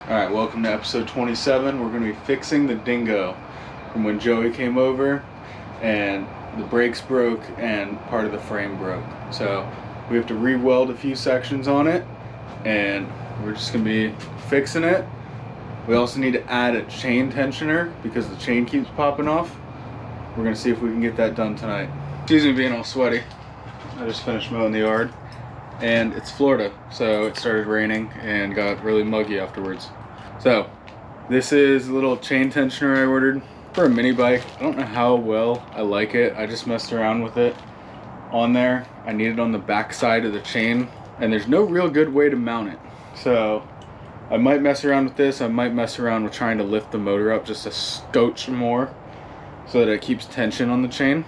Alright, welcome to episode 27. We're going to be fixing the Dingo from when Joey came over and the brakes broke and part of the frame broke. So we have to re-weld a few sections on it and we're just going to be fixing it. We also need to add a chain tensioner because the chain keeps popping off. We're going to see if we can get that done tonight. Excuse me being all sweaty. I just finished mowing the yard. And it's Florida, so it started raining and got really muggy afterwards. So this is a little chain tensioner I ordered for a mini bike. I don't know how well I like it. I just messed around with it on there. I need it on the back side of the chain and there's no real good way to mount it. So I might mess around with this. I might mess around with trying to lift the motor up just a scotch more so that it keeps tension on the chain.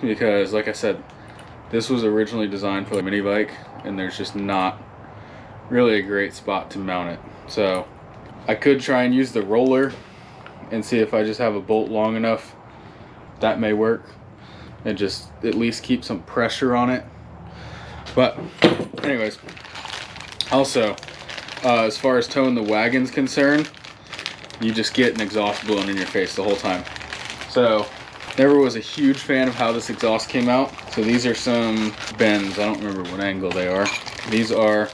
Because like I said, this was originally designed for a mini bike and there's just not really a great spot to mount it. So I could try and use the roller and see if I just have a bolt long enough. That may work and just at least keep some pressure on it. But anyways, also as far as towing the wagon's concerned, you just get an exhaust blowing in your face the whole time. So never was a huge fan of how this exhaust came out. So these are some bends. I don't remember what angle they are. These are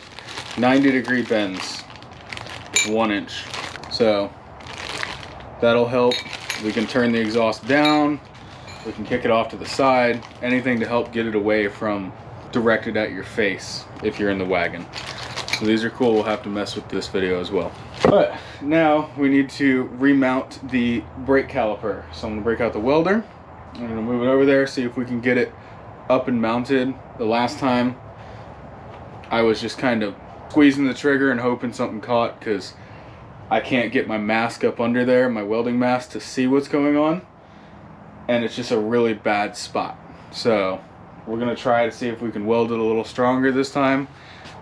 90-degree bends, 1 inch. So that'll help. We can turn the exhaust down. We can kick it off to the side. Anything to help get it away from directed at your face if you're in the wagon. So these are cool. We'll have to mess with this video as well. But now we need to remount the brake caliper. So I'm gonna break out the welder. I'm gonna move it over there, see if we can get it up and mounted. The last time I was just kind of squeezing the trigger and hoping something caught because I can't get my mask up under there, my welding mask, to see what's going on. And it's just a really bad spot. So we're gonna try to see if we can weld it a little stronger this time.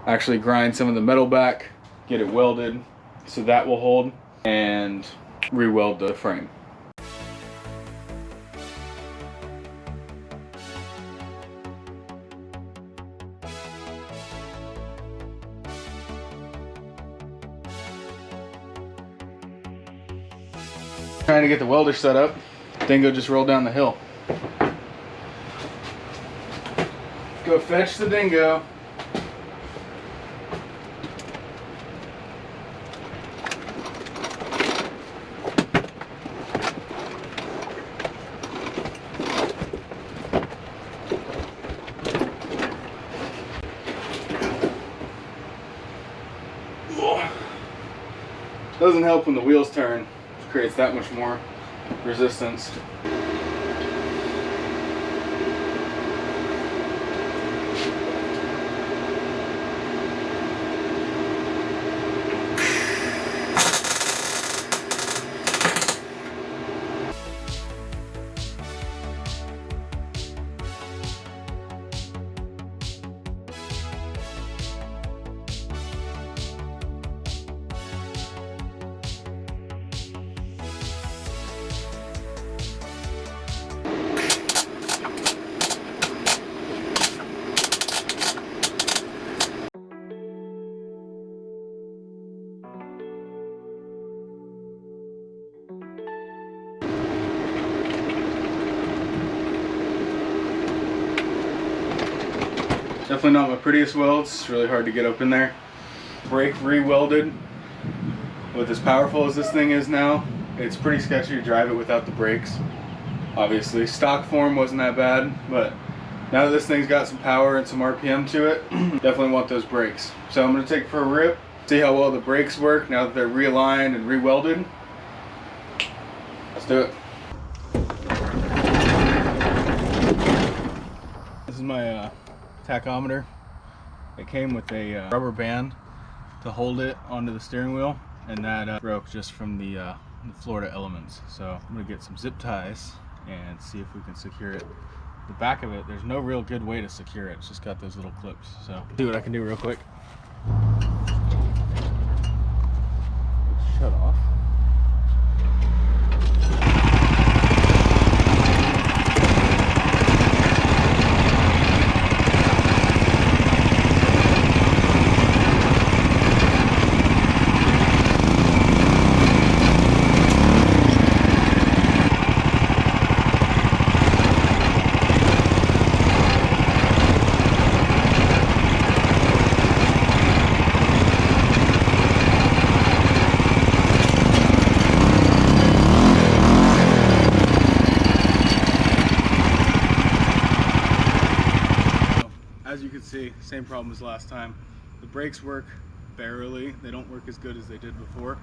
Actually grind some of the metal back, get it welded so that will hold, and re-weld the frame. Trying to get the welder set up. Dingo just rolled down the hill. Go fetch the Dingo. Doesn't help when the wheels turn. It creates that much more resistance. Definitely not my prettiest welds. It's really hard to get up in there. Brake re-welded. With as powerful as this thing is now, it's pretty sketchy to drive it without the brakes. Obviously, stock form wasn't that bad, but now that this thing's got some power and some RPM to it, definitely want those brakes. So I'm gonna take it for a rip, see how well the brakes work now that they're realigned and re-welded. Let's do it. This is my tachometer. It came with a rubber band to hold it onto the steering wheel, and that broke just from the Florida elements. So I'm gonna get some zip ties and see if we can secure it. The back of it, there's no real good way to secure it. It's just got those little clips. So see what I can do real quick. Shut off. same problem as last time. The brakes work barely. They don't work as good as they did before.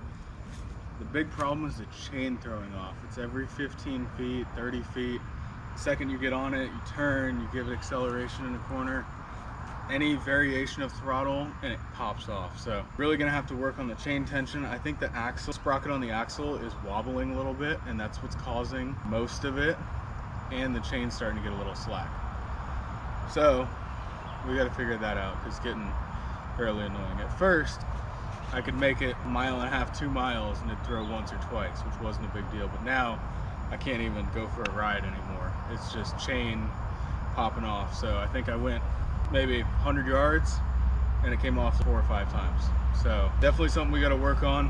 The big problem is the chain throwing off. It's every 15 feet, 30 feet. The second you get on it, you turn, you give it acceleration in a corner, any variation of throttle and it pops off. So really gonna have to work on the chain tension. I think the axle, sprocket on the axle is wobbling a little bit, and that's what's causing most of it, and the chain's starting to get a little slack. So we got to figure that out. It's getting fairly annoying. At first I could make it 1.5 miles, 2 miles, and it'd throw once or twice, which wasn't a big deal, but now I can't even go for a ride anymore. It's just chain popping off. So I think I went maybe 100 yards and it came off 4 or 5 times. So definitely something we got to work on.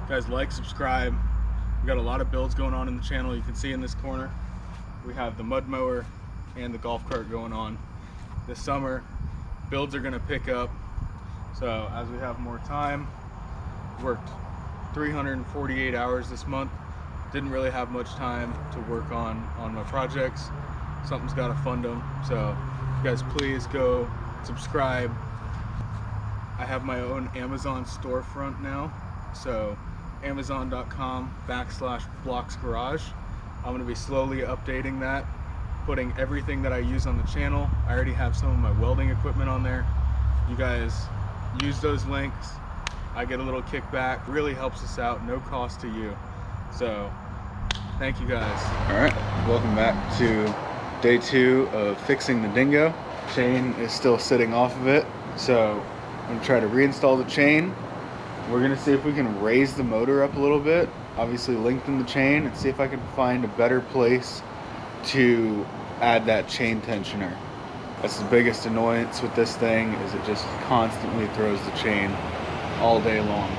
Guys, like, subscribe. We got a lot of builds going on in the channel. You can see in this corner we have the mud mower and the golf cart going on. This summer builds are going to pick up, so as we have more time, worked 348 hours this month. Didn't really have much time to work on my projects. Something's got to fund them. So you guys, please go subscribe. I have my own Amazon storefront now, so amazon.com/blocksgarage. I'm going to be slowly updating that, putting everything that I use on the channel. I already have some of my welding equipment on there. You guys use those links, I get a little kickback. Really helps us out, no cost to you. So thank you guys. All right, welcome back to day 2 of fixing the Dingo. Chain is still sitting off of it, so I'm gonna try to reinstall the chain. We're gonna see if we can raise the motor up a little bit, obviously lengthen the chain, and see if I can find a better place to add that chain tensioner. That's the biggest annoyance with this thing, is it just constantly throws the chain all day long.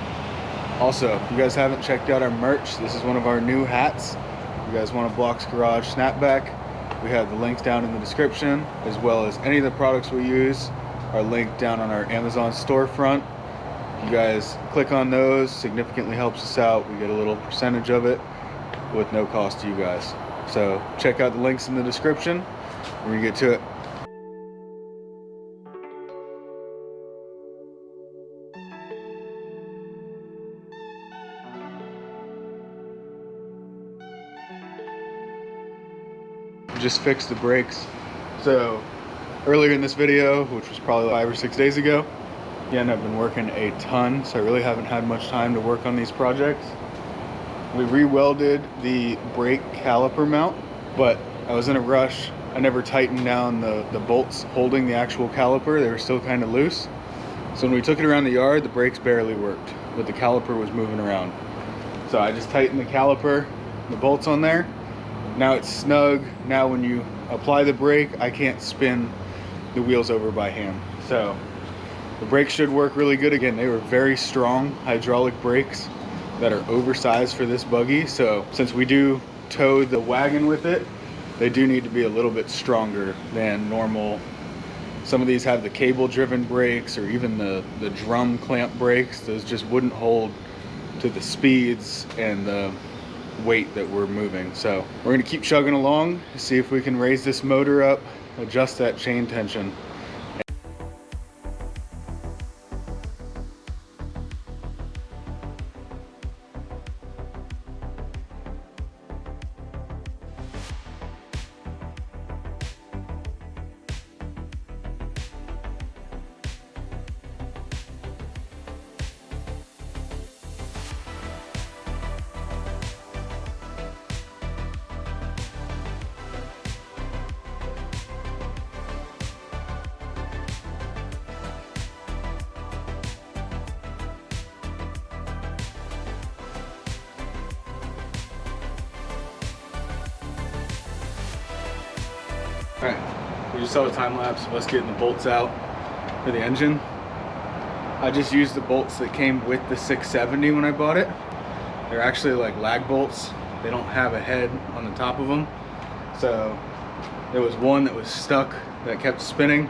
Also, if you guys haven't checked out our merch, this is one of our new hats. If you guys want a Blocks Garage snapback, we have the links down in the description, as well as any of the products we use are linked down on our Amazon storefront. If you guys click on those, significantly helps us out. We get a little percentage of it with no cost to you guys. So check out the links in the description. We're gonna get to it. Just fixed the brakes. So earlier in this video, which was probably 5 or 6 days ago, again, I've been working a ton, so I really haven't had much time to work on these projects. We re-welded the brake caliper mount, but I was in a rush. I never tightened down the bolts holding the actual caliper. They were still kind of loose. So when we took it around the yard, the brakes barely worked, but the caliper was moving around. So I just tightened the caliper, the bolts on there. Now it's snug. Now when you apply the brake, I can't spin the wheels over by hand. So the brakes should work really good. Again, they were very strong hydraulic brakes that are oversized for this buggy. So since we do tow the wagon with it, they do need to be a little bit stronger than normal. Some of these have the cable driven brakes, or even the drum clamp brakes. Those just wouldn't hold to the speeds and the weight that we're moving. So we're going to keep chugging along, see if we can raise this motor up, adjust that chain tension. Alright, we just saw a time lapse of us getting the bolts out for the engine. I just used the bolts that came with the 670 when I bought it. They're actually like lag bolts. They don't have a head on the top of them. So there was one that was stuck that kept spinning.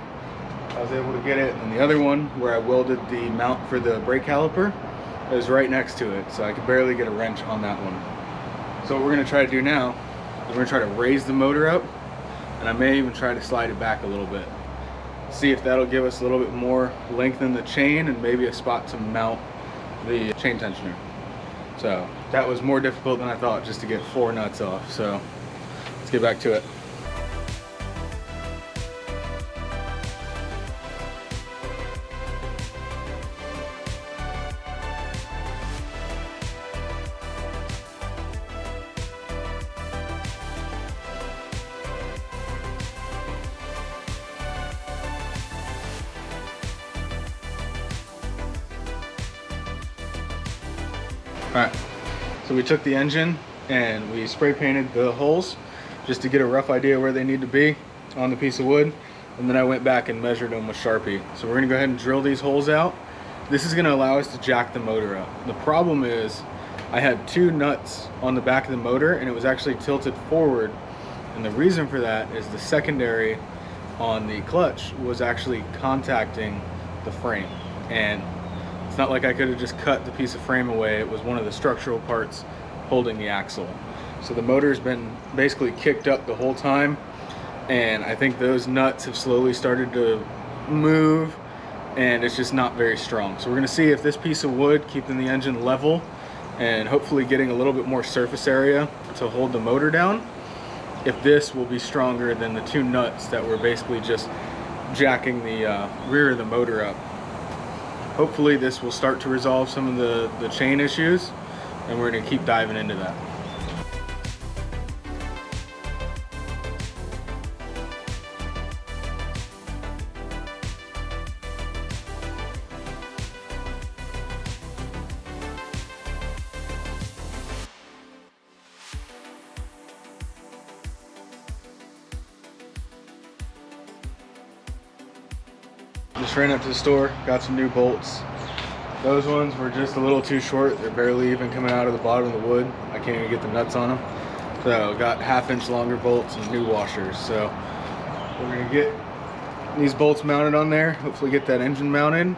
I was able to get it, and the other one where I welded the mount for the brake caliper is right next to it, so I could barely get a wrench on that one. So what we're going to try to do now is we're going to try to raise the motor up, and I may even try to slide it back a little bit. see if that'll give us a little bit more length in the chain and maybe a spot to mount the chain tensioner. So that was more difficult than I thought, just to get 4 nuts off. So let's get back to it. Alright, so we took the engine and we spray painted the holes just to get a rough idea where they need to be on the piece of wood, and then I went back and measured them with Sharpie. So we're going to go ahead and drill these holes out. This is going to allow us to jack the motor up. The problem is I had 2 nuts on the back of the motor and it was actually tilted forward, and the reason for that is the secondary on the clutch was actually contacting the frame, and it's not like I could have just cut the piece of frame away. It was one of the structural parts holding the axle. So the motor's been basically kicked up the whole time, and I think those nuts have slowly started to move, and it's just not very strong. So we're going to see if this piece of wood, keeping the engine level and hopefully getting a little bit more surface area to hold the motor down, if this will be stronger than the 2 nuts that were basically just jacking the rear of the motor up. Hopefully this will start to resolve some of the chain issues, and we're going to keep diving into that. Just ran up to the store, got some new bolts. Those ones were just a little too short. They're barely even coming out of the bottom of the wood. I can't even get the nuts on them. So got 1/2 inch longer bolts and new washers. So we're gonna get these bolts mounted on there, hopefully get that engine mounted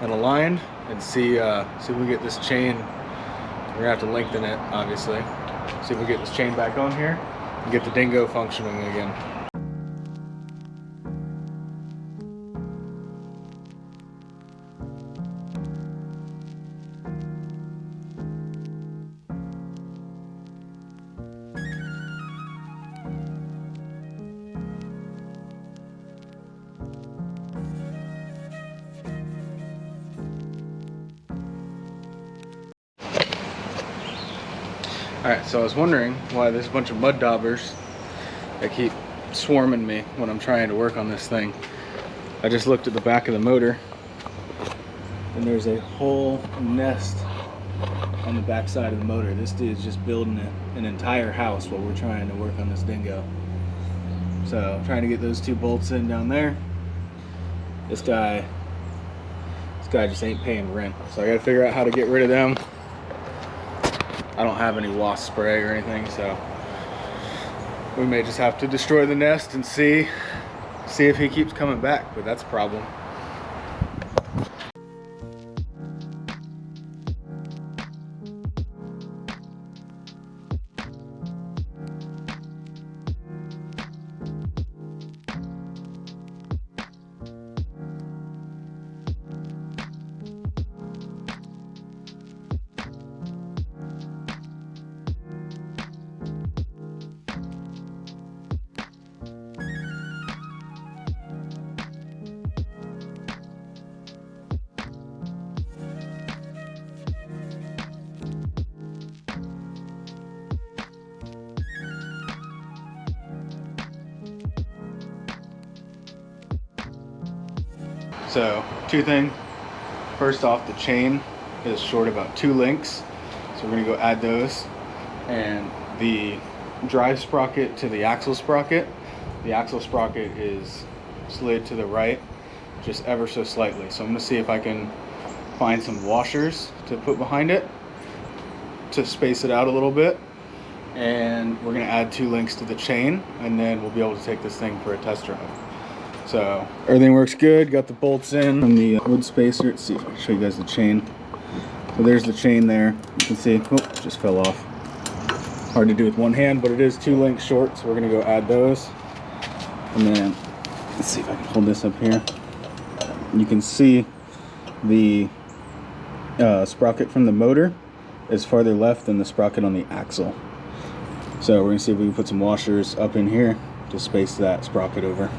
and aligned, and see if we get this chain. We're gonna have to lengthen it, obviously. See if we get this chain back on here and get the Dingo functioning again. Alright, so I was wondering why there's a bunch of mud daubers that keep swarming me when I'm trying to work on this thing. I just looked at the back of the motor, and there's a whole nest on the back side of the motor. This dude's just building an entire house while we're trying to work on this Dingo. So I'm trying to get those 2 bolts in down there. This guy just ain't paying rent. So I gotta figure out how to get rid of them. I don't have any wasp spray or anything, so we may just have to destroy the nest and see if he keeps coming back, but that's a problem. So 2 things. First off, the chain is short about 2 links, so we're gonna go add those. And the drive sprocket to the axle sprocket is slid to the right just ever so slightly. So I'm gonna see if I can find some washers to put behind it to space it out a little bit. And we're gonna add 2 links to the chain, and then we'll be able to take this thing for a test drive. So everything works good. Got the bolts in from the wood spacer. Let's see if I can show you guys the chain. So there's the chain there. You can see, oh, just fell off. Hard to do with one hand, but it is 2 links short, so we're gonna go add those. And then let's see if I can hold this up here. You can see the sprocket from the motor is farther left than the sprocket on the axle. So we're going to see if we can put some washers up in here to space that sprocket over.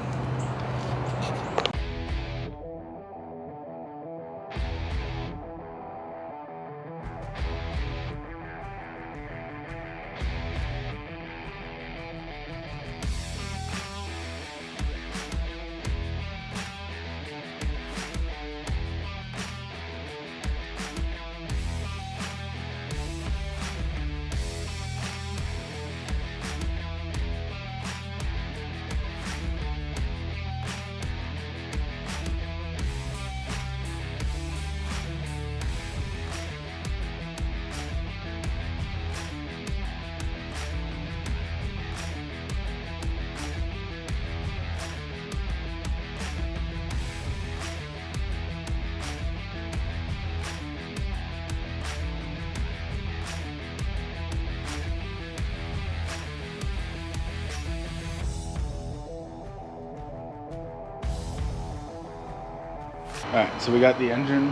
Alright, so we got the engine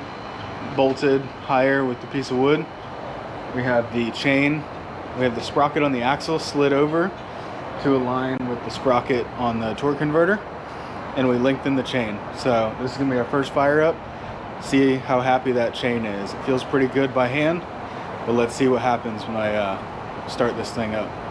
bolted higher with the piece of wood. We have the chain, we have the sprocket on the axle slid over to align with the sprocket on the torque converter, and we lengthen the chain. So this is going to be our first fire up. See how happy that chain is. It feels pretty good by hand, but let's see what happens when I start this thing up.